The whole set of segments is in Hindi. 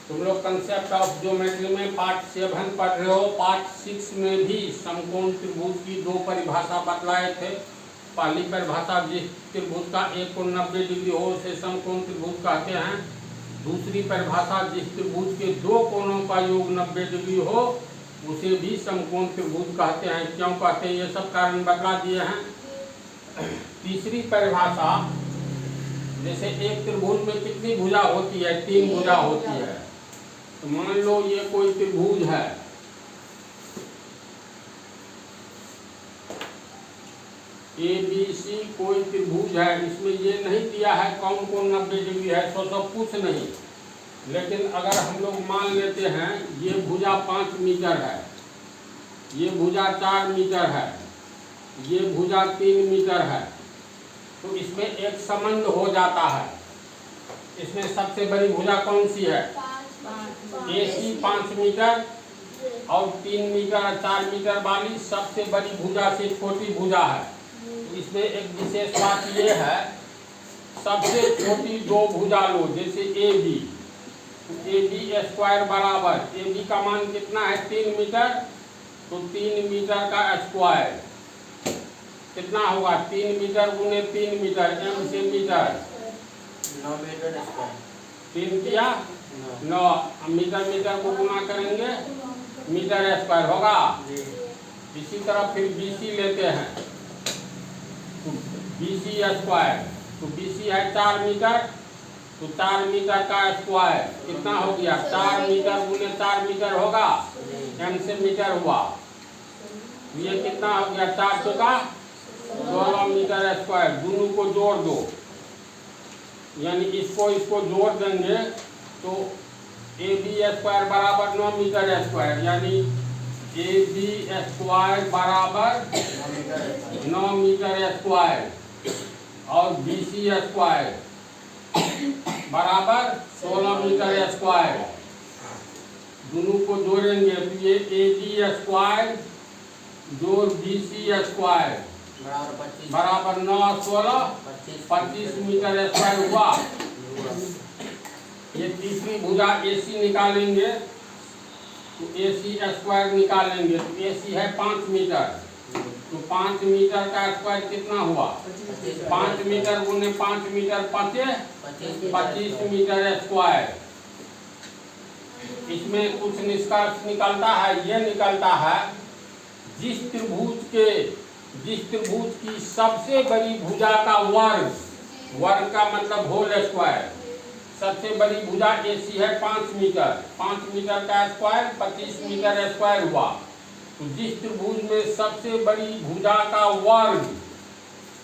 तुम लोग कंसेप्ट ऑफ ज्योमेट्री में पार्ट 7 पढ़ रहे हो। पार्ट 6 में भी समकोण त्रिभुज की दो परिभाषा बतलाए थे। पहली परिभाषा, जिस त्रिभुज का एक कोण 90 डिग्री हो उसे समकोण त्रिभुज कहते हैं। दूसरी परिभाषा, जिस त्रिभुज के दो कोणों का योग 90 डिग्री हो उसे भी समकोण त्रिभुज कहते हैं। क्यों कहते हैं ये सब कारण बतला दिए हैं। तीसरी परिभाषा, जैसे एक त्रिभुज में कितनी भुजा होती है? 3 भुजा होती है। तो मान लो ये कोई त्रिभुज है, ABC कोई त्रिभुज है। इसमें ये नहीं दिया है कौन कोण 90 डिग्री है, तो कुछ नहीं। लेकिन अगर हम लोग मान लेते हैं ये भुजा 5 मीटर है, ये भुजा 4 मीटर है, ये भुजा 3 मीटर है, तो इसमें एक संबंध हो जाता है। इसमें सबसे बड़ी भुजा कौन सी है? AC 5 मीटर और 3 मीटर और 4 मीटर वाली सबसे बड़ी भुजा से छोटी भुजा है। तो इसमें एक विशेष बात ये है, सबसे छोटी दो भुजा लो, जैसे AB, तो AB स्क्वायर बराबर, AB का मान कितना है? 3 मीटर, तो 3 मीटर का स्क्वायर कितना होगा? 3 मीटर गुने 3 मीटर, M से मीटर 9 मीटर स्क्वायर, 3 किया 9, मीटर मीटर को गुना करेंगे मीटर स्क्वायर होगा। इसी तरह फिर BC लेते हैं, तो BC स्क्वायर, तो BC है 4 मीटर, तो 4 मीटर का स्क्वायर कितना हो गया? 4 मीटर गुने 4 मीटर होगा, M से मीटर हुआ, ये कितना हो गया? 4 चौका 16 मीटर स्क्वायर। दोनों को जोड़ दो, यानी इसको जोड़ देंगे तो AB स्क्वायर बराबर 9 मीटर स्क्वायर, यानी AB स्क्वायर बराबर 9 मीटर स्क्वायर और BC स्क्वायर बराबर 16 मीटर स्क्वायर। दोनों को जोड़ेंगे तो ये AB स्क्वायर जोड़ BC स्क्वायर बराबर 9 16 25 मीटर स्क्वायर हुआ। ये तीसरी भुजा AC निकालेंगे तो AC स्क्वायर निकालेंगे, तो AC है 5 मीटर, तो 5 मीटर का स्क्वायर कितना हुआ? 5 मीटर गुने 5 मीटर 25 मीटर स्क्वायर। इसमें कुछ निष्कर्ष निकलता है, ये निकलता है जिस त्रिभुज की सबसे बड़ी भुजा का वर्ग का मतलब होल स्क्वायर, सबसे बड़ी भुजा AC है 5 मीटर, 5 मीटर का स्क्वायर 25 मीटर स्क्वायर हुआ। तो जिस त्रिभुज में सबसे बड़ी भुजा का वर्ग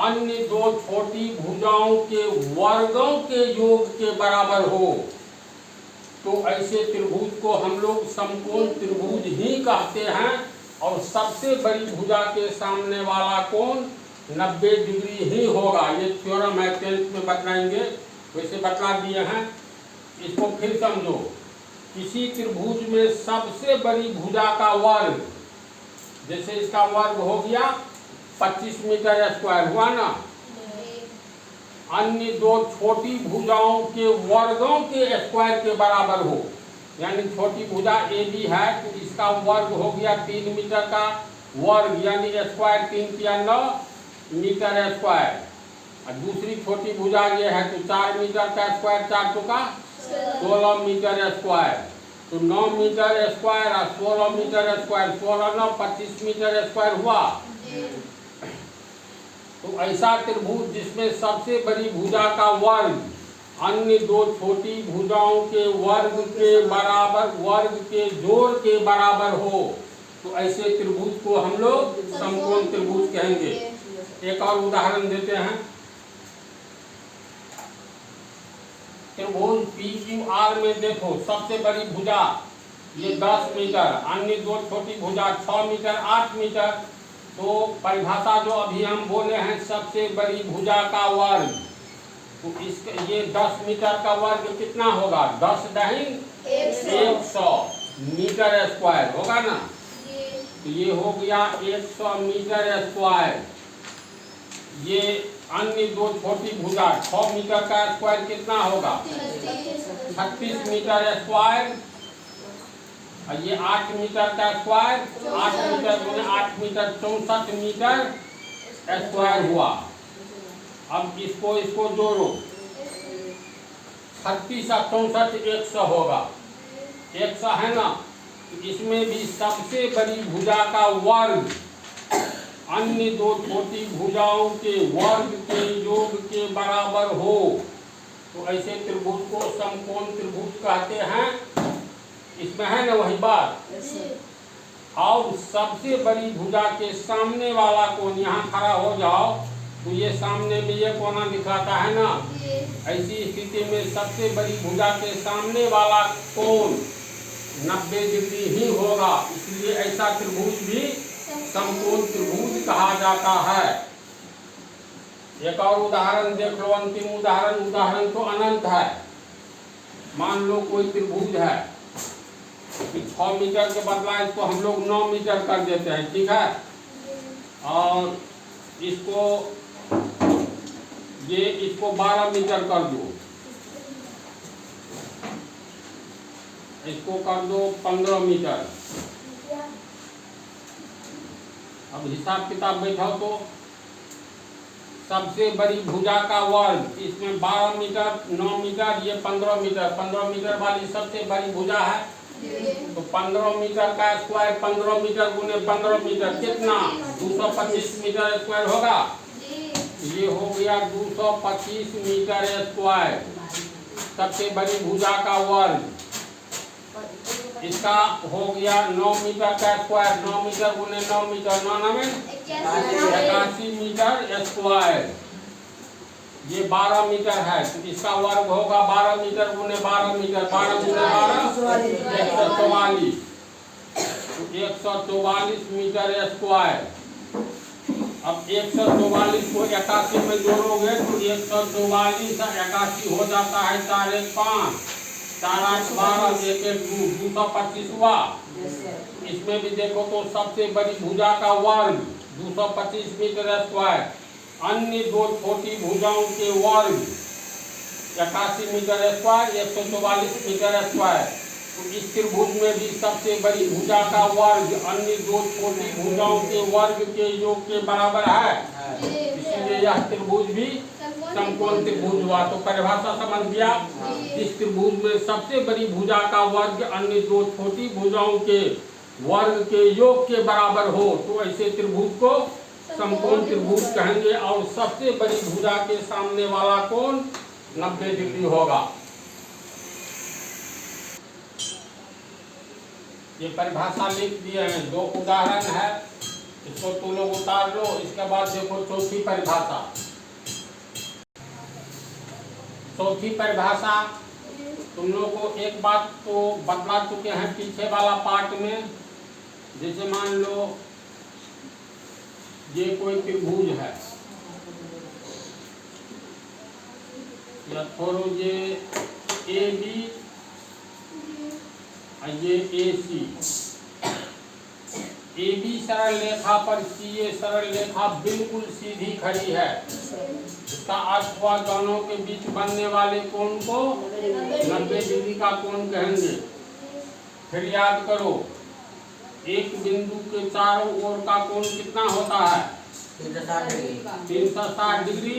अन्य दो छोटी भुजाओं के वर्गों के योग के बराबर हो, तो ऐसे त्रिभुज को हम लोग समकोण त्रिभुज ही कहते हैं। और सबसे बड़ी भुजा के सामने वाला कोण 90 डिग्री ही होगा। ये थ्योरम है, 10th में बतलाएंगे, वैसे बतला दिए हैं। इसको फिर समझो, किसी त्रिभुज में सबसे बड़ी भुजा का वर्ग, जैसे इसका वर्ग हो गया 25 मीटर स्क्वायर हुआ ना, अन्य दो छोटी भुजाओं के वर्गों के स्क्वायर के बराबर हो, यानी छोटी भुजा AB है तो इसका वर्ग हो गया 3 मीटर का वर्ग, यानी स्क्वायर 3 किया 9 मीटर स्क्वायर। और दूसरी छोटी भुजा ये है तो 4 मीटर का स्क्वायर 4 चौका 16 मीटर स्क्वायर, तो 9 मीटर स्क्वायर और 16 मीटर स्क्वायर, 16 9 25 मीटर स्क्वायर हुआ। तो ऐसा त्रिभुज जिसमें सबसे बड़ी भुजा का वर्ग अन्य दो छोटी भुजाओं के वर्ग के बराबर, वर्ग के जोड़ के बराबर हो, तो ऐसे त्रिभुज को हम लोग समकोण त्रिभुज कहेंगे। एक और उदाहरण देते हैं, त्रिभुज PQR में देखो, सबसे बड़ी भुजा ये 10 मीटर, अन्य दो छोटी भुजा 6 मीटर 8 मीटर। तो परिभाषा जो अभी हम बोले हैं, सबसे बड़ी भुजा का वर्ग, तो इसका ये 10 मीटर का वर्ग कितना होगा? 10 दाहिन 100 मीटर स्क्वायर होगा ना, तो ये हो गया 100 मीटर स्क्वायर। ये अन्य दो छोटी भुजा। 6 मीटर का स्क्वायर कितना होगा? 36 मीटर स्क्वायर। और ये 8 मीटर का स्क्वायर, 8 मीटर गुने 8 मीटर 64 मीटर स्क्वायर हुआ। अब इसको जोड़ो, 36 और 64 100 होगा, 100 है ना। इसमें भी सबसे बड़ी भुजा का वर्ग अन्य दो छोटी भुजाओं के वर्ग के योग के बराबर हो, तो ऐसे त्रिभुज को समकोण त्रिभुज कहते हैं। इसमें है ना वही बात। और सबसे बड़ी भुजा के सामने वाला कोण, यहाँ खड़ा हो जाओ तो ये सामने में ये कोना दिखाता है ना, ऐसी स्थिति में सबसे बड़ी भुजा के सामने वाला कोण 90 डिग्री ही होगा, इसलिए ऐसा त्रिभुज भी समकोण त्रिभुज कहा जाता है। एक और उदाहरण देख लो, अंतिम उदाहरण तो अनंत है। मान लो कोई त्रिभुज है, 6 मीटर के बदला इसको हम लोग 9 मीटर कर देते हैं, ठीक है। और इसको 12 मीटर कर दो, इसको कर दो 15 मीटर। अब हिसाब किताब बैठाओ तो सबसे बड़ी भुजा का वर्ग, इसमें 12 मीटर 9 मीटर, ये 15 मीटर, 15 मीटर वाली सबसे बड़ी भुजा है, तो 15 मीटर का स्क्वायर 15 मीटर गुने 15 मीटर कितना? 225 मीटर स्क्वायर होगा। ये हो गया 225 मीटर स्क्वायर, सबसे बड़ी भुजा का वर्ग। इसका हो गया 9 मीटर का स्क्वायर, 9 मीटर गुने 9 मीटर 9 में 81 मीटर स्क्वायर। ये 12 मीटर है, तो इसका वर्ग होगा 12 मीटर गुने 12 मीटर, 12 गुने 12 144, तो 144 मीटर स्क्वायर। अब 144 को 81 में जोड़ोगे तो 144 और 81 हो जाता है 4 1 5, 4 8 12, 1 1 2, 225 हुआ। इसमें भी देखो तो सबसे बड़ी भुजा का वर्ग 225 मीटर स्क्वायर, अन्य दो छोटी भुजाओं के वर्ग 81 मीटर स्क्वायर, 144 मीटर स्क्वायर। तो इस त्रिभुज में भी सबसे बड़ी भुजा का वर्ग अन्य दो छोटी भुजाओं के वर्ग के योग के बराबर है, इसलिए यह त्रिभुज भी समकोण त्रिभुज हुआ। तो परिभाषा समझ गया। इस त्रिभुज में सबसे बड़ी भुजा का वर्ग अन्य दो छोटी भुजाओं के वर्ग के योग के बराबर हो, तो ऐसे त्रिभुज को समकोण त्रिभुज कहेंगे। और सबसे बड़ी भुजा के सामने वाला कोण 90 डिग्री होगा। ये परिभाषा लिख दिए हैं, 2 उदाहरण है, इसको तुम लोग उतार लो। इसके बाद देखो चौथी परिभाषा। चौथी परिभाषा तुम लोग को एक बात तो बतला चुके हैं पीछे वाला पार्ट में। जैसे मान लो ये कोई त्रिभुज है, या छोड़ो ये ए बी, ये AC, AB सरल रेखा पर CA सरल रेखा बिल्कुल सीधी खड़ी है। इसका अर्थ हुआ दोनों के बीच बनने वाले कोण को 90 डिग्री का कोण कहेंगे। फिर याद करो, एक बिंदु के चारों ओर का कोण कितना होता है? 360 डिग्री।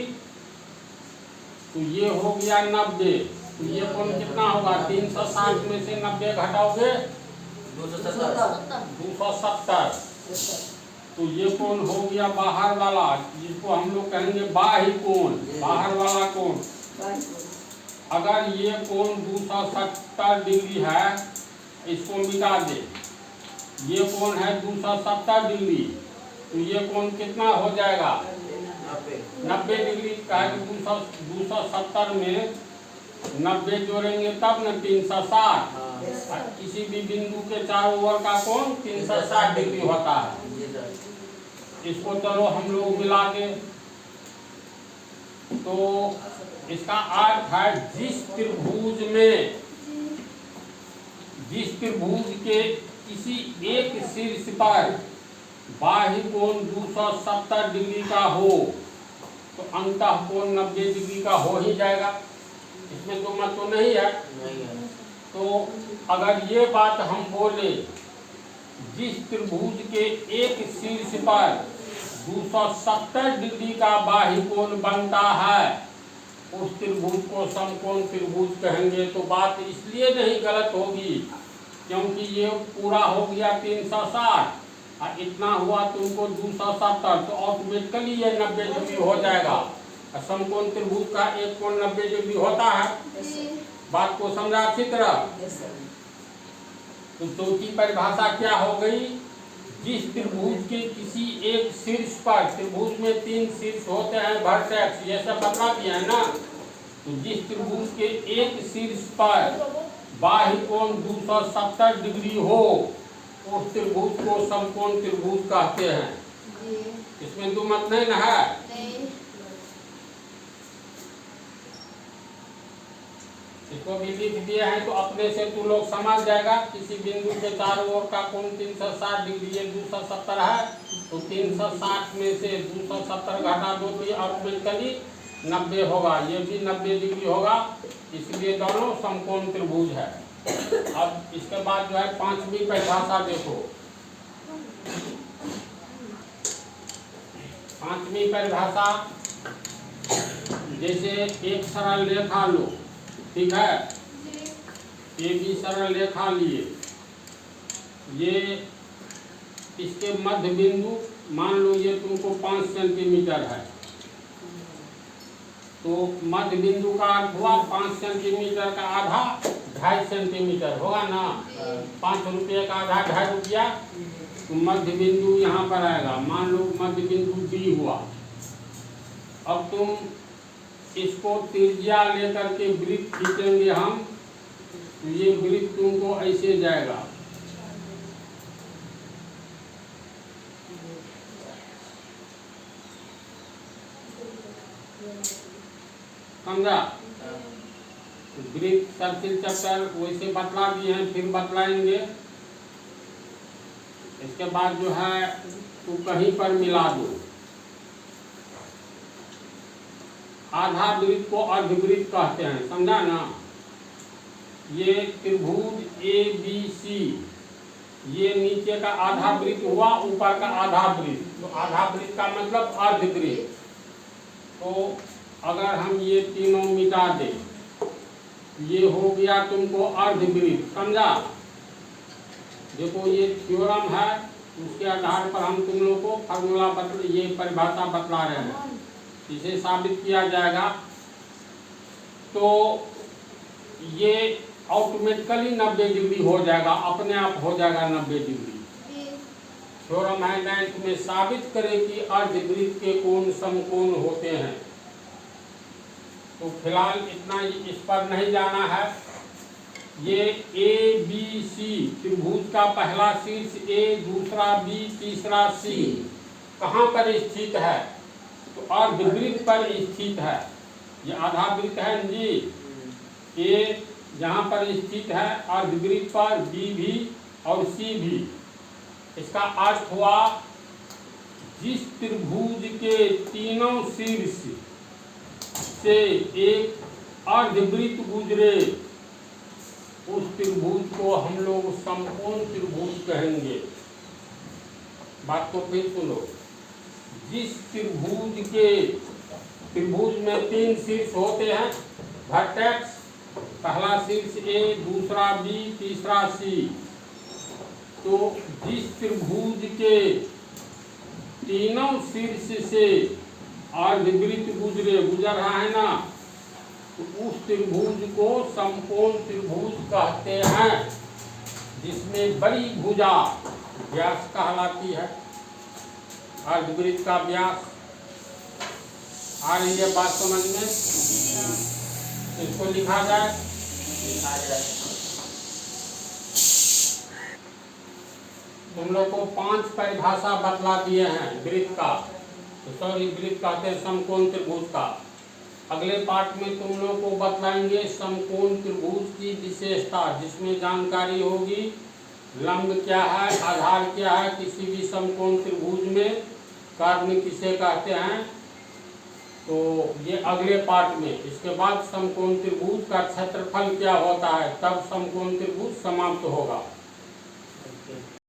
तो ये हो गया 90, तो ये कोण कितना होगा? 360 में से 90 घटाओगे 270। तो ये कोण हो गया बाहर वाला, जिसको हम लोग कहेंगे बाह्य कोण, बाहर वाला कोण। अगर ये कोण 270 डिग्री है, इसको मिटा दे, ये कोण है 270 डिग्री, तो ये कोण कितना हो जाएगा? 90 डिग्री का। 270 में 90 जोड़ेंगे तब न 360। किसी भी बिंदु के चारों ओर का कोण 360 डिग्री होता है। इसको चलो हम लोग मिला के, तो इसका अर्थ है जिस त्रिभुज के किसी एक शीर्ष पर बाह्य कोण 270 डिग्री का हो, तो अंतः कोण 90 डिग्री का हो ही जाएगा, इसमें तो मत तो नहीं है। नहीं है। तो अगर ये बात हम बोले, जिस त्रिभुज के एक शीर्ष पर 270 डिग्री का बाह्य कोण बनता है, उस त्रिभुज को समकोण त्रिभुज कहेंगे। तो बात इसलिए नहीं गलत होगी क्योंकि ये पूरा हो गया 360 और इतना हुआ तुमको 270, तो ऑटोमेटिकली ये 90 डिग्री हो जाएगा। और समकोण त्रिभुज का एक कोण 90 डिग्री होता है। बात को समझा अच्छी तरह। तो चौथी परिभाषा क्या हो गई, जिस त्रिभुज के किसी एक शीर्ष पर, त्रिभुज में 3 शीर्ष होते हैं, वर्टेक्स, ये सब बता दिया है ना। तो जिस त्रिभुज के एक शीर्ष पर बाह्य कोण 270 डिग्री हो, उस त्रिभुज को समकोण त्रिभुज कहते हैं। इसमें दो मत नहीं ना है। इसको भी लिख दिए हैं तो अपने से तू लोग समझ जाएगा। किसी बिंदु के चारों ओर का कोण 360 डिग्री, ये 270 है, तो 360 में से 270 घटा दो तो ऑटोमेटिकली 90 होगा। ये भी 90 डिग्री होगा, इसलिए दोनों समकोण त्रिभुज है। अब इसके बाद जो है पांचवी परिभाषा देखो। पांचवी परिभाषा, जैसे एक सरल रेखा लो, ठीक है, ये भी सरल रेखा लिए, ये इसके मध्य बिंदु मान लो ये तुमको 5 सेंटीमीटर है, तो मध्य बिंदु का अर्थ हुआ 5 सेंटीमीटर का आधा 2.5 सेंटीमीटर होगा ना। 5 रुपये का आधा 2.5 रुपया, तो मध्य बिंदु यहाँ पर आएगा। मान लो मध्य बिंदु डी हुआ। अब तुम इसको त्रिज्या लेकर के वृत्त खींचेंगे हम, तो ये वृत्त तुमको ऐसे जाएगा। समझा? वृत्त सर्किल चैप्टर वैसे बतला दिए हैं, फिर बतलाएंगे। इसके बाद जो है तो कहीं पर मिला दो। आधा वृत्त को अर्धवृत्त कहते हैं, समझा ना। ये त्रिभुज ए बी सी, ये नीचे का आधा वृत्त हुआ, ऊपर का आधा वृत्त, तो आधा वृत्त का मतलब अर्धवृत्त। तो अगर हम ये तीनों मिटा दें, ये हो गया तुमको अर्धवृत्त, समझा। देखो ये थ्योरम है, उसके आधार पर हम तुम लोग को फार्मूला ये परिभाषा बतला रहे हैं, इसे साबित किया जाएगा। तो ये ऑटोमेटिकली 90 डिग्री हो जाएगा, अपने आप हो जाएगा 90 डिग्री। थ्योरम है 9th में, साबित करें कि अर्धवृत्त के कोण समकोण होते हैं। तो फिलहाल इतना इस पर नहीं जाना है। ये ए बी सी त्रिभुज का पहला शीर्ष ए, दूसरा बी, तीसरा सी कहाँ पर स्थित है, तो अर्धवृत्त पर स्थित है। ये आधा वृत्त है जी, ए जहाँ पर स्थित है अर्धवृत्त पर, बी भी और सी भी। इसका अर्थ हुआ जिस त्रिभुज के तीनों शीर्ष से एक अर्धवृत्त गुजरे, उस त्रिभुज को हम लोग समकोण त्रिभुज कहेंगे। बात को फिर सुनो। जिस त्रिभुज में 3 शीर्ष होते हैं, वर्टेक्स, पहला शीर्ष ए, दूसरा बी, तीसरा सी, तो जिस त्रिभुज के तीनों शीर्ष से अर्धवृत्त गुजर रहा है ना, तो उस त्रिभुज को समकोण त्रिभुज कहते हैं, जिसमें बड़ी भुजा व्यास कहलाती है, अर्धवृत्त का व्यास। आ रही है बात समझ में? इसको लिखा जाए। तुम लोग को 5 परिभाषा बतला दिए हैं वृत्त का, सॉरी वृत्त कहते हैं समकोण त्रिभुज का। अगले पार्ट में तुम लोग को बतलाएंगे समकोण त्रिभुज की विशेषता, जिसमें जानकारी होगी लंब क्या है, आधार क्या है किसी भी समकोण त्रिभुज में, कर्ण किसे कहते हैं, तो ये अगले पार्ट में, इसके बाद समकोण त्रिभुज का क्षेत्रफल क्या होता है, तब समकोण त्रिभुज समाप्त होगा।